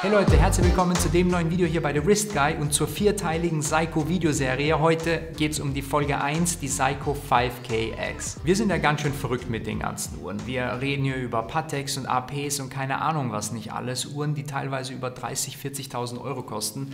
Hey Leute, herzlich willkommen zu dem neuen Video hier bei The Wrist Guy und zur vierteiligen Seiko Videoserie. Heute geht es um die Folge 1, die Seiko 5KX. Wir sind ja ganz schön verrückt mit den ganzen Uhren. Wir reden hier über Pateks und APs und keine Ahnung was nicht alles. Uhren, die teilweise über 30.000, 40.000 Euro kosten.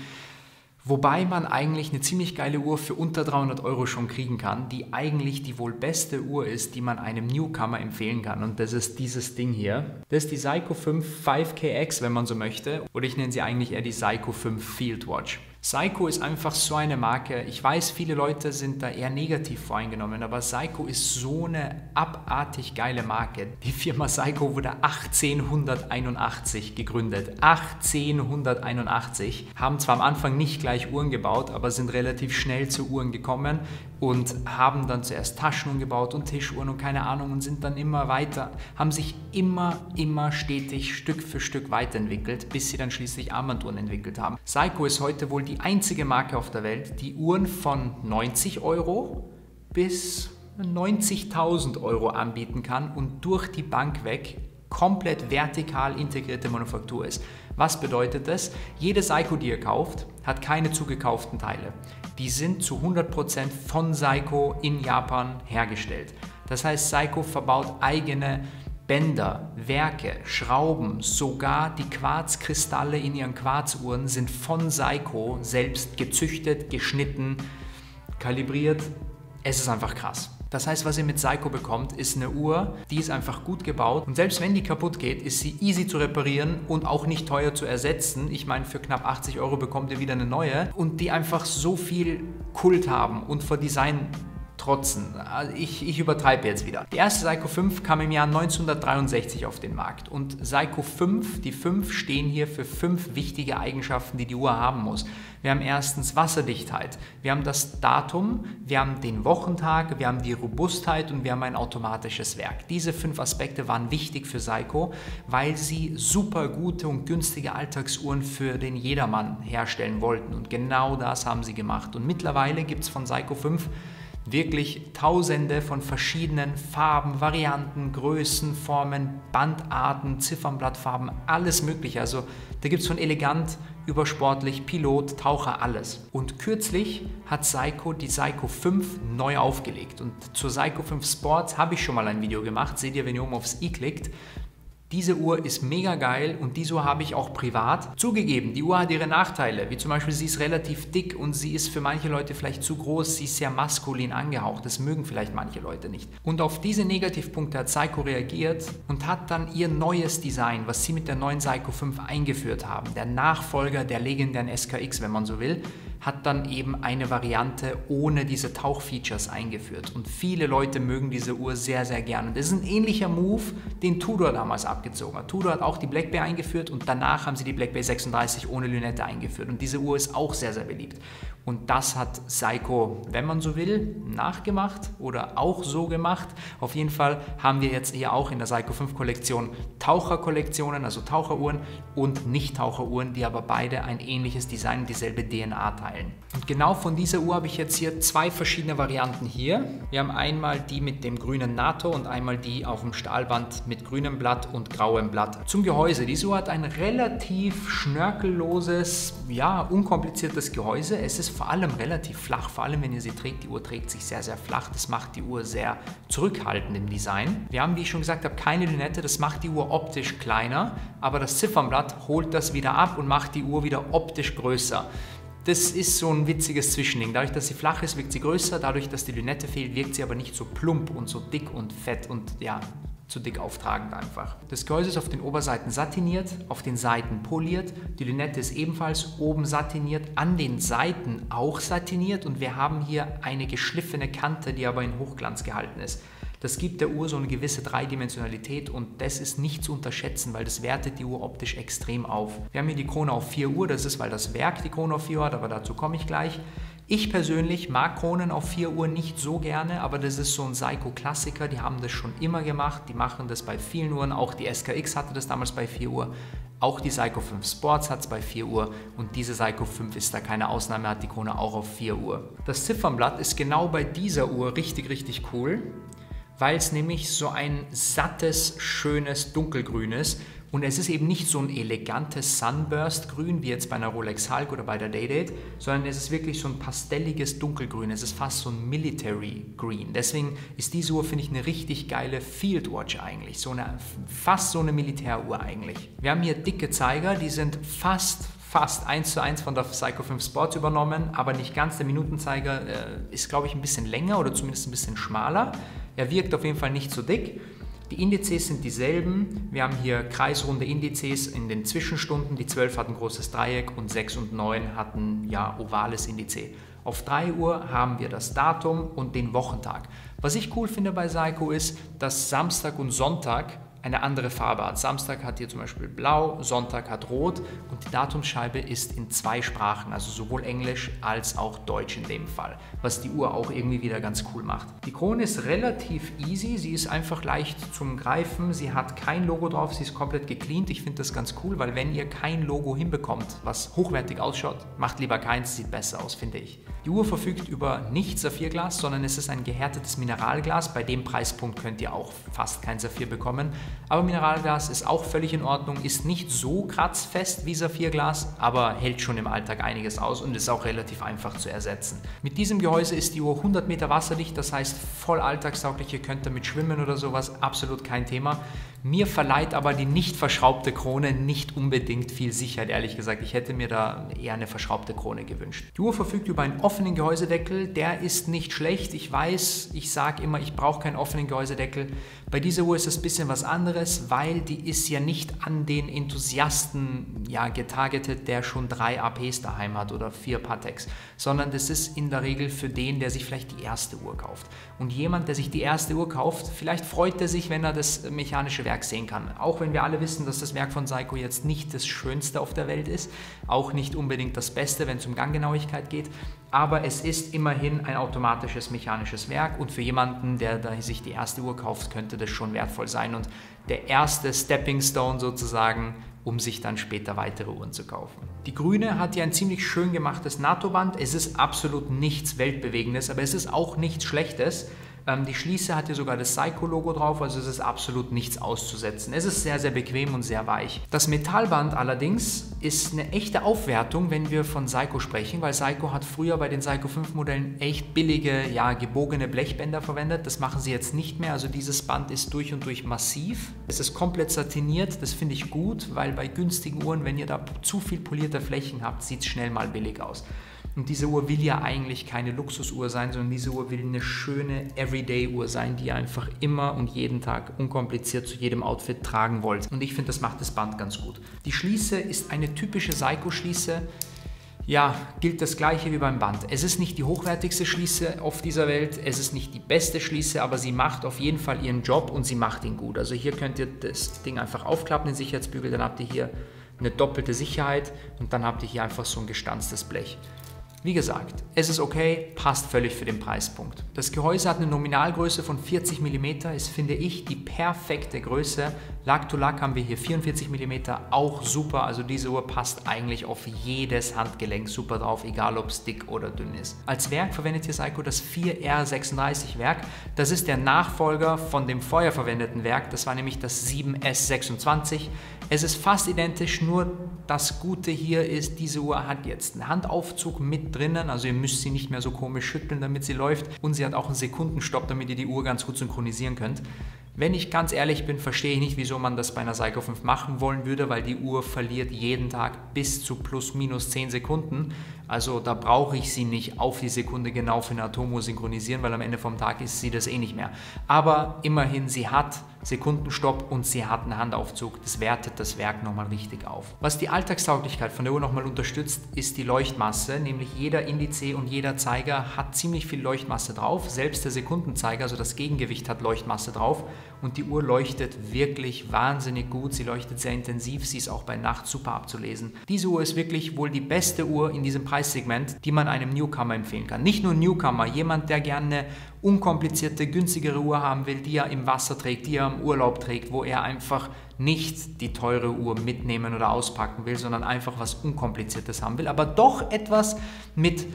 Wobei man eigentlich eine ziemlich geile Uhr für unter 300 Euro schon kriegen kann, die eigentlich die wohl beste Uhr ist, die man einem Newcomer empfehlen kann. Und das ist dieses Ding hier. Das ist die Seiko 5 5KX, wenn man so möchte. Oder ich nenne sie eigentlich eher die Seiko 5 Fieldwatch. Seiko ist einfach so eine Marke. Ich weiß, viele Leute sind da eher negativ voreingenommen, aber Seiko ist so eine abartig geile Marke. Die Firma Seiko wurde 1881 gegründet. 1881. Haben zwar am Anfang nicht gleich Uhren gebaut, aber sind relativ schnell zu Uhren gekommen und haben dann zuerst Taschenuhren gebaut und Tischuhren und keine Ahnung und sind dann immer weiter, haben sich immer stetig Stück für Stück weiterentwickelt, bis sie dann schließlich Armbanduhren entwickelt haben. Seiko ist heute wohl die einzige Marke auf der Welt, die Uhren von 90 Euro bis 90.000 Euro anbieten kann und durch die Bank weg komplett vertikal integrierte Manufaktur ist. Was bedeutet das? Jede Seiko, die ihr kauft, hat keine zugekauften Teile. Die sind zu 100% von Seiko in Japan hergestellt. Das heißt, Seiko verbaut eigene Bänder, Werke, Schrauben, sogar die Quarzkristalle in ihren Quarzuhren sind von Seiko selbst gezüchtet, geschnitten, kalibriert. Es ist einfach krass. Das heißt, was ihr mit Seiko bekommt, ist eine Uhr, die ist einfach gut gebaut und selbst wenn die kaputt geht, ist sie easy zu reparieren und auch nicht teuer zu ersetzen. Ich meine, für knapp 80 Euro bekommt ihr wieder eine neue und die einfach so viel Kult haben und vor Design trotzen. Ich übertreibe jetzt wieder. Die erste Seiko 5 kam im Jahr 1963 auf den Markt und Seiko 5, die 5 stehen hier für 5 wichtige Eigenschaften, die die Uhr haben muss. Wir haben erstens Wasserdichtheit, wir haben das Datum, wir haben den Wochentag, wir haben die Robustheit und wir haben ein automatisches Werk. Diese 5 Aspekte waren wichtig für Seiko, weil sie super gute und günstige Alltagsuhren für den Jedermann herstellen wollten und genau das haben sie gemacht. Und mittlerweile gibt es von Seiko 5 wirklich tausende von verschiedenen Farben, Varianten, Größen, Formen, Bandarten, Ziffernblattfarben, alles mögliche. Also da gibt es von elegant über sportlich, Pilot, Taucher, alles. Und kürzlich hat Seiko die Seiko 5 neu aufgelegt. Und zur Seiko 5 Sports habe ich schon mal ein Video gemacht. Seht ihr, wenn ihr oben aufs i klickt. Diese Uhr ist mega geil und diese Uhr habe ich auch privat. Zugegeben, die Uhr hat ihre Nachteile, wie zum Beispiel sie ist relativ dick und sie ist für manche Leute vielleicht zu groß, sie ist sehr maskulin angehaucht, das mögen vielleicht manche Leute nicht. Und auf diese Negativpunkte hat Seiko reagiert und hat dann ihr neues Design, was sie mit der neuen Seiko 5 eingeführt haben, der Nachfolger der legendären SKX, wenn man so will, hat dann eben eine Variante ohne diese Tauchfeatures eingeführt. Und viele Leute mögen diese Uhr sehr gern. Und das ist ein ähnlicher Move, den Tudor damals abgezogen hat. Tudor hat auch die Black Bay eingeführt und danach haben sie die Black Bay 36 ohne Lünette eingeführt. Und diese Uhr ist auch sehr beliebt. Und das hat Seiko, wenn man so will, nachgemacht oder auch so gemacht. Auf jeden Fall haben wir jetzt hier auch in der Seiko 5 Kollektion Taucherkollektionen, also Taucheruhren und Nicht-Taucheruhren, die aber beide ein ähnliches Design, dieselbe DNA teilen. Und genau von dieser Uhr habe ich jetzt hier 2 verschiedene Varianten hier. Wir haben einmal die mit dem grünen NATO und einmal die auf dem Stahlband mit grünem Blatt und grauem Blatt. Zum Gehäuse. Diese Uhr hat ein relativ schnörkelloses, ja, unkompliziertes Gehäuse. Es ist vor allem relativ flach, vor allem wenn ihr sie trägt. Die Uhr trägt sich sehr flach. Das macht die Uhr sehr zurückhaltend im Design. Wir haben, wie ich schon gesagt habe, keine Lünette. Das macht die Uhr optisch kleiner, aber das Ziffernblatt holt das wieder ab und macht die Uhr wieder optisch größer. Das ist so ein witziges Zwischending. Dadurch, dass sie flach ist, wirkt sie größer. Dadurch, dass die Lünette fehlt, wirkt sie aber nicht so plump und so dick und fett und ja, zu dick auftragend einfach. Das Gehäuse ist auf den Oberseiten satiniert, auf den Seiten poliert. Die Lünette ist ebenfalls oben satiniert, an den Seiten auch satiniert und wir haben hier eine geschliffene Kante, die aber in Hochglanz gehalten ist. Das gibt der Uhr so eine gewisse Dreidimensionalität und das ist nicht zu unterschätzen, weil das wertet die Uhr optisch extrem auf. Wir haben hier die Krone auf 4 Uhr, das ist, weil das Werk die Krone auf 4 Uhr hat, aber dazu komme ich gleich. Ich persönlich mag Kronen auf 4 Uhr nicht so gerne, aber das ist so ein Seiko-Klassiker, die haben das schon immer gemacht, die machen das bei vielen Uhren, auch die SKX hatte das damals bei 4 Uhr, auch die Seiko 5 Sports hat es bei 4 Uhr und diese Seiko 5 ist da keine Ausnahme, hat die Krone auch auf 4 Uhr. Das Ziffernblatt ist genau bei dieser Uhr richtig cool, weil es nämlich so ein sattes, schönes Dunkelgrün ist Und es ist eben nicht so ein elegantes Sunburst-Grün wie jetzt bei einer Rolex Hulk oder bei der Day-Date, sondern es ist wirklich so ein pastelliges Dunkelgrün. Es ist fast so ein Military Green. Deswegen ist diese Uhr, finde ich, eine richtig geile Fieldwatch eigentlich. Fast so eine Militäruhr eigentlich. Wir haben hier dicke Zeiger, die sind fast 1:1 von der Seiko 5 Sport übernommen, aber nicht ganz. Der Minutenzeiger ist, glaube ich, ein bisschen länger oder zumindest ein bisschen schmaler. Er wirkt auf jeden Fall nicht so dick. Die Indizes sind dieselben. Wir haben hier kreisrunde Indizes in den Zwischenstunden. Die 12 hat ein großes Dreieck und 6 und 9 hatten ja ovales Indiz. Auf 3 Uhr haben wir das Datum und den Wochentag. Was ich cool finde bei Seiko ist, dass Samstag und Sonntag eine andere Farbe hat. Samstag hat hier zum Beispiel blau, Sonntag hat rot und die Datumsscheibe ist in 2 Sprachen, also sowohl Englisch als auch Deutsch in dem Fall, was die Uhr auch irgendwie wieder ganz cool macht. Die Krone ist relativ easy, sie ist einfach leicht zum Greifen, sie hat kein Logo drauf, sie ist komplett gecleant. Ich finde das ganz cool, weil wenn ihr kein Logo hinbekommt, was hochwertig ausschaut, macht lieber keins, sieht besser aus, finde ich. Die Uhr verfügt über nicht Saphirglas, sondern es ist ein gehärtetes Mineralglas. Bei dem Preispunkt könnt ihr auch fast kein Saphir bekommen. Aber Mineralglas ist auch völlig in Ordnung, ist nicht so kratzfest wie Saphirglas, aber hält schon im Alltag einiges aus und ist auch relativ einfach zu ersetzen. Mit diesem Gehäuse ist die Uhr 100 Meter wasserdicht, das heißt voll alltagstauglich, ihr könnt damit schwimmen oder sowas, absolut kein Thema. Mir verleiht aber die nicht verschraubte Krone nicht unbedingt viel Sicherheit, ehrlich gesagt. Ich hätte mir da eher eine verschraubte Krone gewünscht. Die Uhr verfügt über einen offenen Gehäusedeckel, der ist nicht schlecht. Ich weiß, ich sage immer, ich brauche keinen offenen Gehäusedeckel. Bei dieser Uhr ist es ein bisschen was anderes, weil die ist ja nicht an den Enthusiasten getargetet, der schon 3 APs daheim hat oder 4 Pateks, sondern das ist in der Regel für den, der sich vielleicht die erste Uhr kauft. Und jemand, der sich die erste Uhr kauft, vielleicht freut er sich, wenn er das mechanische Werk sehen kann. Auch wenn wir alle wissen, dass das Werk von Seiko jetzt nicht das Schönste auf der Welt ist, auch nicht unbedingt das Beste, wenn es um Ganggenauigkeit geht, aber es ist immerhin ein automatisches mechanisches Werk und für jemanden, der sich die erste Uhr kauft, könnte das schon wertvoll sein und der erste Stepping Stone sozusagen, um sich dann später weitere Uhren zu kaufen. Die grüne hat hier ein ziemlich schön gemachtes NATO-Band. Es ist absolut nichts Weltbewegendes, aber es ist auch nichts Schlechtes. Die Schließe hat hier sogar das Seiko-Logo drauf, also es ist absolut nichts auszusetzen. Es ist sehr, sehr bequem und sehr weich. Das Metallband allerdings ist eine echte Aufwertung, wenn wir von Seiko sprechen, weil Seiko hat früher bei den Seiko 5 Modellen echt billige, gebogene Blechbänder verwendet. Das machen sie jetzt nicht mehr, also dieses Band ist durch und durch massiv. Es ist komplett satiniert, das finde ich gut, weil bei günstigen Uhren, wenn ihr da zu viel polierte Flächen habt, sieht es schnell mal billig aus. Und diese Uhr will ja eigentlich keine Luxusuhr sein, sondern diese Uhr will eine schöne Everyday-Uhr sein, die ihr einfach immer und jeden Tag unkompliziert zu jedem Outfit tragen wollt. Und ich finde, das macht das Band ganz gut. Die Schließe ist eine typische Seiko-Schließe. Ja, gilt das gleiche wie beim Band. Es ist nicht die hochwertigste Schließe auf dieser Welt, es ist nicht die beste Schließe, aber sie macht auf jeden Fall ihren Job und sie macht ihn gut. Also hier könnt ihr das Ding einfach aufklappen, den Sicherheitsbügel, dann habt ihr hier eine doppelte Sicherheit und dann habt ihr hier einfach so ein gestanztes Blech. Wie gesagt, es ist okay, passt völlig für den Preispunkt. Das Gehäuse hat eine Nominalgröße von 40 mm, ist, finde ich, die perfekte Größe. Lack-to-Lack haben wir hier 44 mm, auch super, also diese Uhr passt eigentlich auf jedes Handgelenk super drauf, egal ob es dick oder dünn ist. Als Werk verwendet hier Seiko das 4R36 Werk, das ist der Nachfolger von dem vorher verwendeten Werk, das war nämlich das 7S26. Es ist fast identisch, nur das Gute hier ist, diese Uhr hat jetzt einen Handaufzug mit drinnen, also ihr müsst sie nicht mehr so komisch schütteln, damit sie läuft und sie hat auch einen Sekundenstopp, damit ihr die Uhr ganz gut synchronisieren könnt. Wenn ich ganz ehrlich bin, verstehe ich nicht, wieso man das bei einer Seiko 5 machen wollen würde, weil die Uhr verliert jeden Tag bis zu plus minus 10 Sekunden. Also da brauche ich sie nicht auf die Sekunde genau für eine Atomuhr synchronisieren, weil am Ende vom Tag ist sie das eh nicht mehr. Aber immerhin, sie hat Sekundenstopp und sie hat einen Handaufzug. Das wertet das Werk nochmal richtig auf. Was die Alltagstauglichkeit von der Uhr nochmal unterstützt, ist die Leuchtmasse. Nämlich jeder Indiz und jeder Zeiger hat ziemlich viel Leuchtmasse drauf. Selbst der Sekundenzeiger, also das Gegengewicht, hat Leuchtmasse drauf. Und die Uhr leuchtet wirklich wahnsinnig gut. Sie leuchtet sehr intensiv. Sie ist auch bei Nacht super abzulesen. Diese Uhr ist wirklich wohl die beste Uhr in diesem Preissegment, die man einem Newcomer empfehlen kann. Nicht nur Newcomer, jemand, der gerne eine unkomplizierte, günstigere Uhr haben will, die er im Wasser trägt, die er im Urlaub trägt, wo er einfach nicht die teure Uhr mitnehmen oder auspacken will, sondern einfach was Unkompliziertes haben will, aber doch etwas mit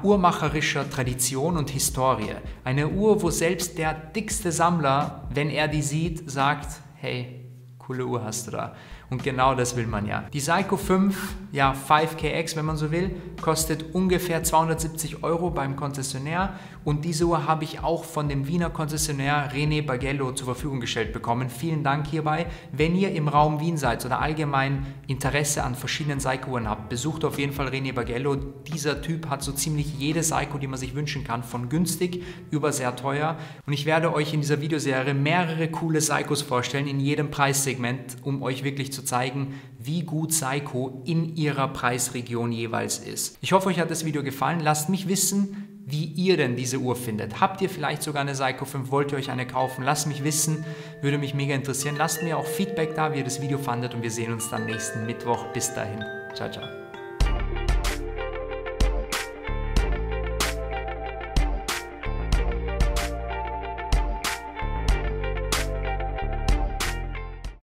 uhrmacherischer Tradition und Historie. Eine Uhr, wo selbst der dickste Sammler, wenn er die sieht, sagt, hey, coole Uhr hast du da. Und genau das will man ja. Die Seiko 5, ja 5KX, wenn man so will, kostet ungefähr 270 € beim Konzessionär. Und diese Uhr habe ich auch von dem Wiener Konzessionär René Bargello zur Verfügung gestellt bekommen. Vielen Dank hierbei. Wenn ihr im Raum Wien seid oder allgemein Interesse an verschiedenen Seiko-Uhren habt, besucht auf jeden Fall René Bargello. Dieser Typ hat so ziemlich jede Seiko, die man sich wünschen kann, von günstig über sehr teuer. Und ich werde euch in dieser Videoserie mehrere coole Seikos vorstellen, in jedem Preissegment, um euch wirklich zu zeigen, wie gut Seiko in ihrer Preisregion jeweils ist. Ich hoffe, euch hat das Video gefallen. Lasst mich wissen, wie ihr denn diese Uhr findet. Habt ihr vielleicht sogar eine Seiko 5? Wollt ihr euch eine kaufen? Lasst mich wissen, würde mich mega interessieren. Lasst mir auch Feedback da, wie ihr das Video fandet und wir sehen uns dann nächsten Mittwoch. Bis dahin. Ciao, ciao.